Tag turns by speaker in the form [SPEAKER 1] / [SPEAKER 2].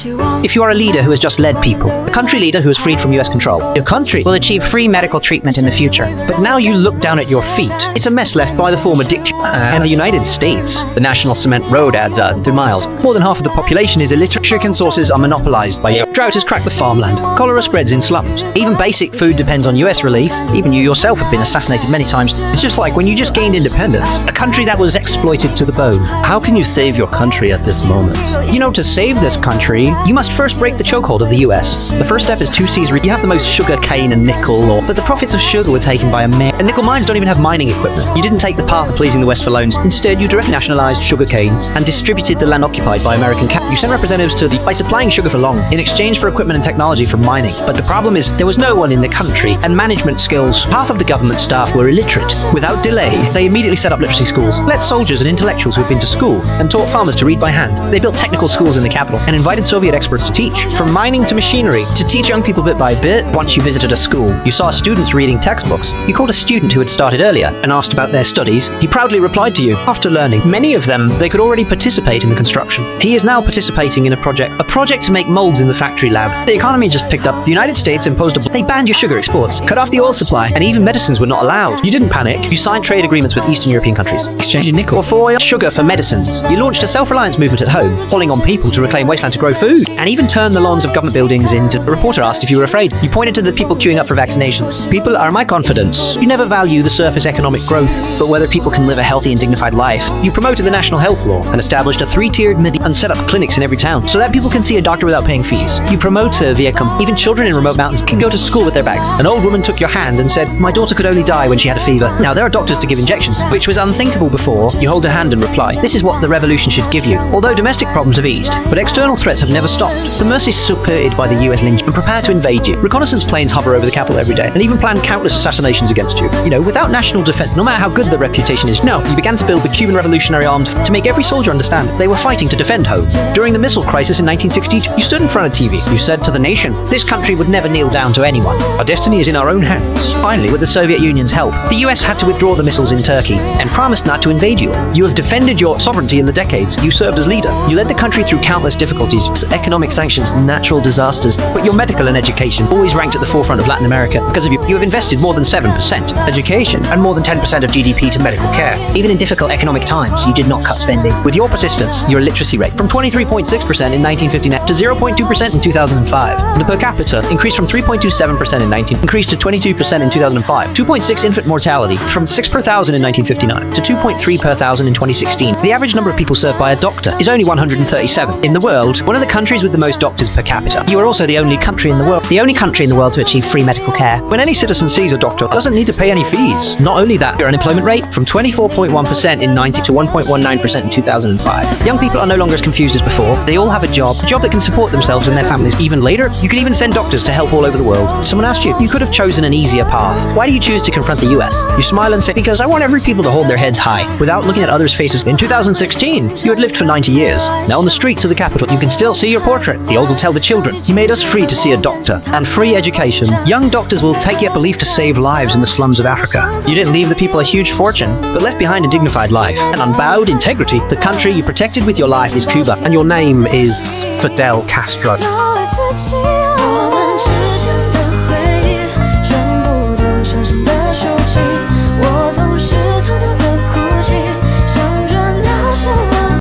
[SPEAKER 1] If you are a leader who has just led people, a country leader who is freed from US control, your country will achieve free medical treatment in the future. But now you look down at your feet. It's a mess left by the former dictator. And the United States, the National Cement Road adds 2 miles. More than half of the population is illiterate. Chicken sources are monopolized by drought has cracked the farmland. Cholera spreads in slums. Even basic food depends on US relief. Even you yourself have been assassinated many times. It's just like when you just gained independence, a country that was exploited to the bone.
[SPEAKER 2] How can you save your country at this moment?
[SPEAKER 1] You know, to save this country, you must first break the chokehold of the US. The first step is 2 C's. You have the most sugar cane and nickel, but the profits of sugar were taken by a mayor. And nickel mines don't even have mining equipment. You didn't take the path of pleasing the West for loans. Instead, you directly nationalized sugar cane and distributed the land occupied by American capital. You sent representatives to by supplying sugar for long in exchange for equipment and technology for mining. But the problem is there was no one in the country and management skills. Half of the government staff were illiterate. Without delay, they immediately set up literacy schools, let soldiers and intellectuals who had been to school, and taught farmers to read by hand. They built technical schools in the capital and invited Soviet experts to teach. From mining to machinery, to teach young people bit by bit. Once you visited a school, you saw students reading textbooks. You called a student who had started earlier and asked about their studies. He proudly replied to you. After learning, many of them, they could already participate in the construction. He is now participating in a project to make molds in the factory lab. The economy just picked up. The United States imposed they banned your sugar exports, cut off the oil supply, and even medicines were not allowed. You didn't panic. You signed trade agreements with Eastern European countries, exchanging nickel for oil, sugar for medicines. You launched a self-reliance movement at home, calling on people to reclaim wasteland to grow food, and even turned the lawns of government buildings into. A reporter asked if you were afraid. You pointed to the people queuing up for vaccinations. People are my confidence. You never value the surface economic growth, but whether people can live a healthy and dignified life. You promoted the national health law and established a 3-tiered and set up clinics in every town so that people can see a doctor without paying fees. You promote even children in remote mountains can go to school with their bags. An old woman took your hand and said, "My daughter could only die when she had a fever." Now there are doctors to give injections, which was unthinkable before. You hold her hand and reply, "This is what the revolution should give you." Although domestic problems have eased, but external threats have never stopped. The mercy is supported by the US lynch and prepare to invade you. Reconnaissance planes hover over the capital every day and even plan countless assassinations against you. You know, without national defense, no matter how good the reputation is, no, you began to build the Cuban Revolutionary Army to make every soldier understand they were fighting to defend home. During the missile crisis in 1962, you stood in front of TV. You said to the nation, this country would never kneel down to anyone. Our destiny is in our own hands. Finally, with the Soviet Union's help, the US had to withdraw the missiles in Turkey and promised not to invade you. You have defended your sovereignty in the decades you served as leader. You led the country through countless difficulties, economic sanctions, natural disasters, but your medical and education always ranked at the forefront of Latin America. Because of you have invested more than 7% education and more than 10% of GDP to medical care. Even in difficult economic times, you did not cut spending. With your persistence, your illiteracy rate from 23.6% in 1959 to 0.2% in 2005. The per capita increased from 3.27% in 19 increased to 22% in 2005. 2.6 infant mortality from 6 per thousand in 1959 to 2.3 per thousand in 2016. The average number of people served by a doctor is only 137. In the world, one of the countries with the most doctors per capita. You are also the only country in the world to achieve free medical care. When any citizen sees a doctor, doesn't need to pay any fees. Not only that, your unemployment rate from 24.1% in 90 to 1.19% in 2005. Young people are no longer as confused as before. They all have a job that can support themselves and their families. Even later, you can even send doctors to help all over the world. Someone asked you, you could have chosen an easier path. Why do you choose to confront the US? You smile and say, because I want every people to hold their heads high, without looking at others' faces. In 2016, you had lived for 90 years. Now on the streets of the capital, you can still see your portrait. The old will tell the children, he made us free to see a doctor. And free education. Young doctors will take your belief to save lives in the slums of Africa. You didn't leave the people a huge fortune, but left behind a dignified life. And unbowed integrity. The country you protected with your life is Cuba.
[SPEAKER 2] And your name is Fidel Castro.